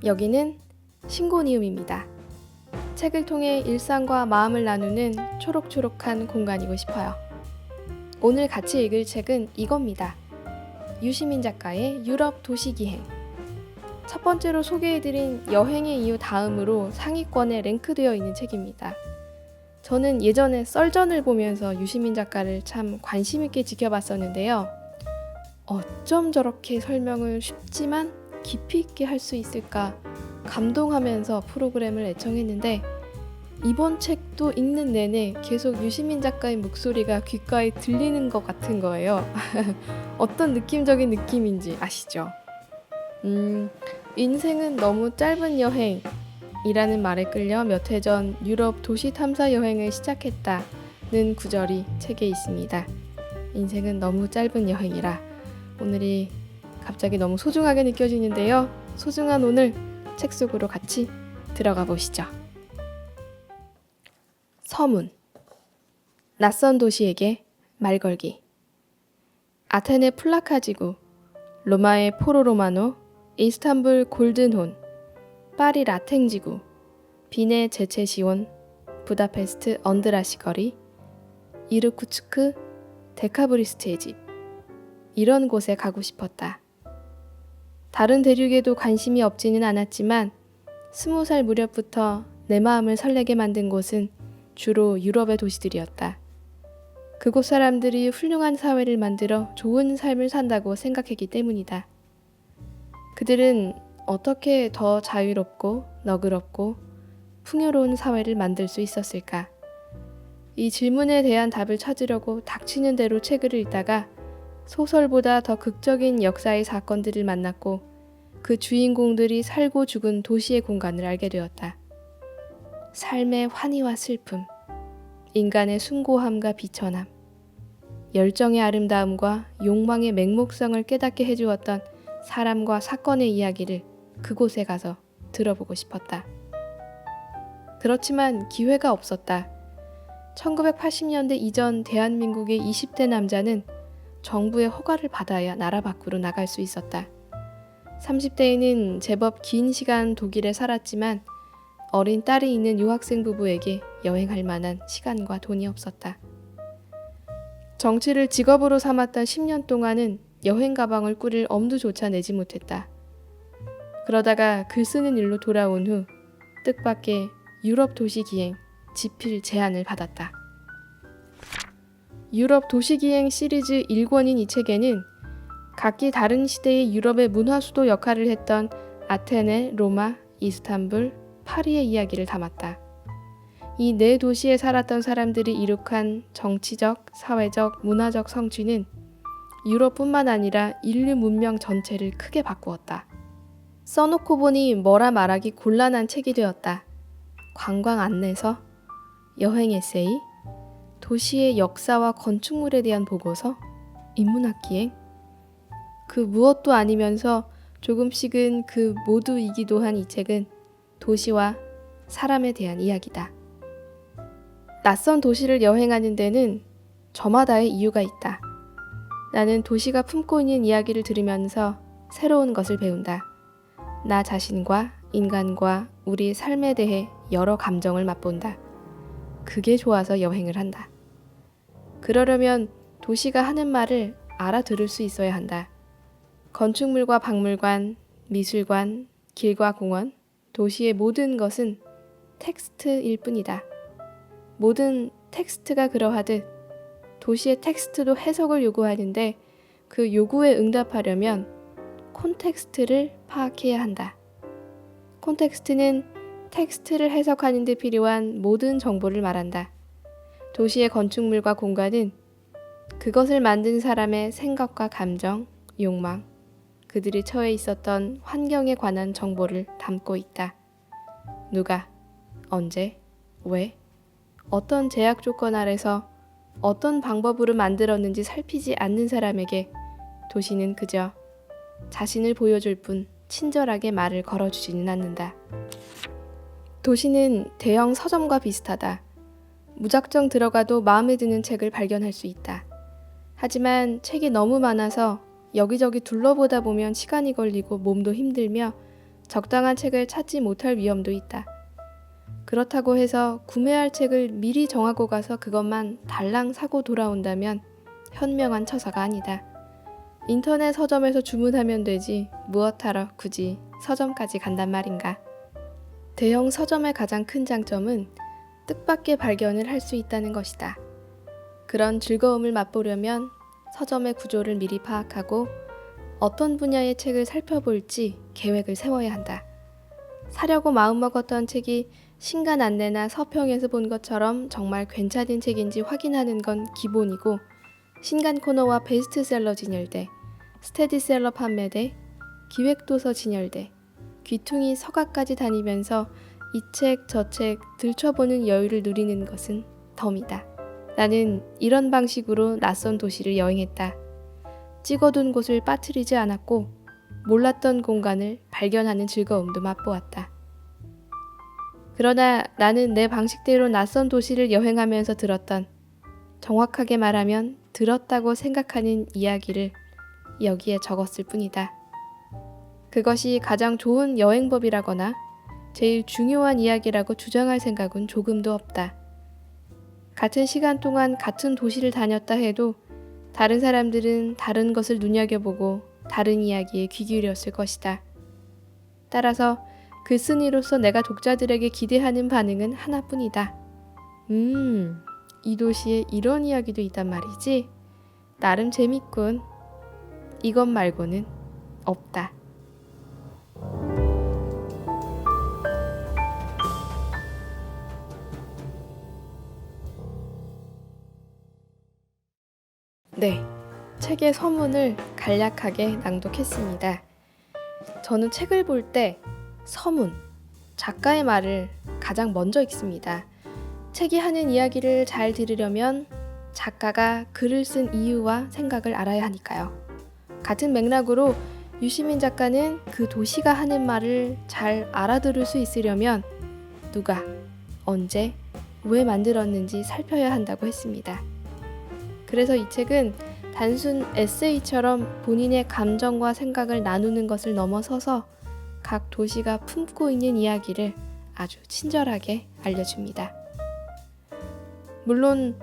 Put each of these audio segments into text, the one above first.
여기는 신고니움입니다. 책을 통해 일상과 마음을 나누는 초록초록한 공간이고 싶어요. 오늘 같이 읽을 책은 이겁니다. 유시민 작가의 유럽 도시기행. 첫 번째로 소개해드린 여행의 이유 다음으로 상위권에 랭크되어 있는 책입니다. 저는 예전에 썰전을 보면서 유시민 작가를 참 관심 있게 지켜봤었는데요. 어쩜 저렇게 설명을 쉽지만 깊이 있게 할 수 있을까 감동하면서 프로그램을 애청했는데 이번 책도 읽는 내내 계속 유시민 작가의 목소리가 귓가에 들리는 것 같은 거예요. 어떤 느낌적인 느낌인지 아시죠? 인생은 너무 짧은 여행이라는 말에 끌려 몇 해 전 유럽 도시 탐사 여행을 시작했다는 구절이 책에 있습니다. 인생은 너무 짧은 여행이라 오늘이 갑자기 너무 소중하게 느껴지는데요. 소중한 오늘 책 속으로 같이 들어가 보시죠. 서문. 낯선 도시에게 말걸기. 아테네 플라카지구, 로마의 포로 로마노, 이스탄불 골든혼, 파리 라탱지구, 빈의 제체시온, 부다페스트 언드라시 거리, 이르쿠츠크 데카브리스트의 집. 이런 곳에 가고 싶었다. 다른 대륙에도 관심이 없지는 않았지만 20살 무렵부터 내 마음을 설레게 만든 곳은 주로 유럽의 도시들이었다. 그곳 사람들이 훌륭한 사회를 만들어 좋은 삶을 산다고 생각했기 때문이다. 그들은 어떻게 더 자유롭고 너그럽고 풍요로운 사회를 만들 수 있었을까? 이 질문에 대한 답을 찾으려고 닥치는 대로 책을 읽다가 소설보다 더 극적인 역사의 사건들을 만났고 그 주인공들이 살고 죽은 도시의 공간을 알게 되었다. 삶의 환희와 슬픔, 인간의 숭고함과 비천함, 열정의 아름다움과 욕망의 맹목성을 깨닫게 해주었던 사람과 사건의 이야기를 그곳에 가서 들어보고 싶었다. 그렇지만 기회가 없었다. 1980년대 이전 대한민국의 20대 남자는 정부의 허가를 받아야 나라 밖으로 나갈 수 있었다. 30대에는 제법 긴 시간 독일에 살았지만 어린 딸이 있는 유학생 부부에게 여행할 만한 시간과 돈이 없었다. 정치를 직업으로 삼았던 10년 동안은 여행 가방을 꾸릴 엄두조차 내지 못했다. 그러다가 글 쓰는 일로 돌아온 후 뜻밖의 유럽 도시 기행 집필 제안을 받았다. 유럽 도시기행 시리즈 1권인 이 책에는 각기 다른 시대의 유럽의 문화 수도 역할을 했던 아테네, 로마, 이스탄불, 파리의 이야기를 담았다. 이 네 도시에 살았던 사람들이 이룩한 정치적, 사회적, 문화적 성취는 유럽뿐만 아니라 인류 문명 전체를 크게 바꾸었다. 써놓고 보니 뭐라 말하기 곤란한 책이 되었다. 관광 안내서, 여행 에세이, 도시의 역사와 건축물에 대한 보고서, 인문학 기행, 그 무엇도 아니면서 조금씩은 그 모두이기도 한 이 책은 도시와 사람에 대한 이야기다. 낯선 도시를 여행하는 데는 저마다의 이유가 있다. 나는 도시가 품고 있는 이야기를 들으면서 새로운 것을 배운다. 나 자신과 인간과 우리 삶에 대해 여러 감정을 맛본다. 그게 좋아서 여행을 한다. 그러려면 도시가 하는 말을 알아들을 수 있어야 한다. 건축물과 박물관, 미술관, 길과 공원, 도시의 모든 것은 텍스트일 뿐이다. 모든 텍스트가 그러하듯 도시의 텍스트도 해석을 요구하는데 그 요구에 응답하려면 콘텍스트를 파악해야 한다. 콘텍스트는 텍스트를 해석하는 데 필요한 모든 정보를 말한다. 도시의 건축물과 공간은 그것을 만든 사람의 생각과 감정, 욕망, 그들이 처해 있었던 환경에 관한 정보를 담고 있다. 누가, 언제, 왜, 어떤 제약 조건 아래서 어떤 방법으로 만들었는지 살피지 않는 사람에게 도시는 그저 자신을 보여줄 뿐 친절하게 말을 걸어주지는 않는다. 도시는 대형 서점과 비슷하다. 무작정 들어가도 마음에 드는 책을 발견할 수 있다. 하지만 책이 너무 많아서 여기저기 둘러보다 보면 시간이 걸리고 몸도 힘들며 적당한 책을 찾지 못할 위험도 있다. 그렇다고 해서 구매할 책을 미리 정하고 가서 그것만 달랑 사고 돌아온다면 현명한 처사가 아니다. 인터넷 서점에서 주문하면 되지 무엇하러 굳이 서점까지 간단 말인가. 대형 서점의 가장 큰 장점은 뜻밖의 발견을 할 수 있다는 것이다. 그런 즐거움을 맛보려면 서점의 구조를 미리 파악하고 어떤 분야의 책을 살펴볼지 계획을 세워야 한다. 사려고 마음먹었던 책이 신간 안내나 서평에서 본 것처럼 정말 괜찮은 책인지 확인하는 건 기본이고, 신간 코너와 베스트셀러 진열대, 스테디셀러 판매대, 기획도서 진열대, 귀퉁이 서가까지 다니면서 이 책 저 책 들춰보는 여유를 누리는 것은 덤이다. 나는 이런 방식으로 낯선 도시를 여행했다. 찍어둔 곳을 빠뜨리지 않았고 몰랐던 공간을 발견하는 즐거움도 맛보았다. 그러나 나는 내 방식대로 낯선 도시를 여행하면서 들었던, 정확하게 말하면 들었다고 생각하는 이야기를 여기에 적었을 뿐이다. 그것이 가장 좋은 여행법이라거나 제일 중요한 이야기라고 주장할 생각은 조금도 없다. 같은 시간 동안 같은 도시를 다녔다 해도 다른 사람들은 다른 것을 눈여겨보고 다른 이야기에 귀 기울였을 것이다. 따라서 글쓴이로서 내가 독자들에게 기대하는 반응은 하나뿐이다. 이 도시에 이런 이야기도 있단 말이지? 나름 재밌군. 이것 말고는 없다. 네, 책의 서문을 간략하게 낭독했습니다. 저는 책을 볼 때 서문, 작가의 말을 가장 먼저 읽습니다. 책이 하는 이야기를 잘 들으려면 작가가 글을 쓴 이유와 생각을 알아야 하니까요. 같은 맥락으로 유시민 작가는 그 도시가 하는 말을 잘 알아들을 수 있으려면 누가, 언제, 왜 만들었는지 살펴야 한다고 했습니다. 그래서 이 책은 단순 에세이처럼 본인의 감정과 생각을 나누는 것을 넘어서서 각 도시가 품고 있는 이야기를 아주 친절하게 알려줍니다. 물론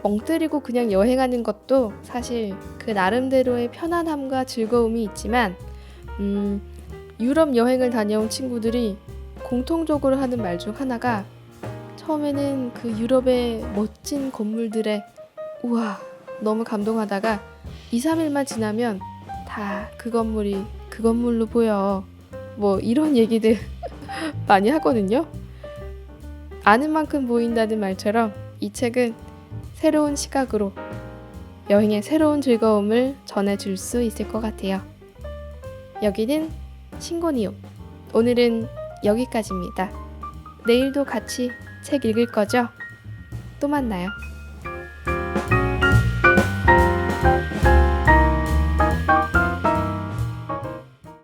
멍 때리고 그냥 여행하는 것도 사실 그 나름대로의 편안함과 즐거움이 있지만 유럽 여행을 다녀온 친구들이 공통적으로 하는 말 중 하나가, 처음에는 그 유럽의 멋진 건물들에 우와 너무 감동하다가 2-3일만 지나면 다 그 건물이 그 건물로 보여, 뭐 이런 얘기들 많이 하거든요. 아는 만큼 보인다는 말처럼 이 책은 새로운 시각으로 여행의 새로운 즐거움을 전해줄 수 있을 것 같아요. 여기는 신고니움. 오늘은 여기까지입니다. 내일도 같이 책 읽을 거죠? 또 만나요.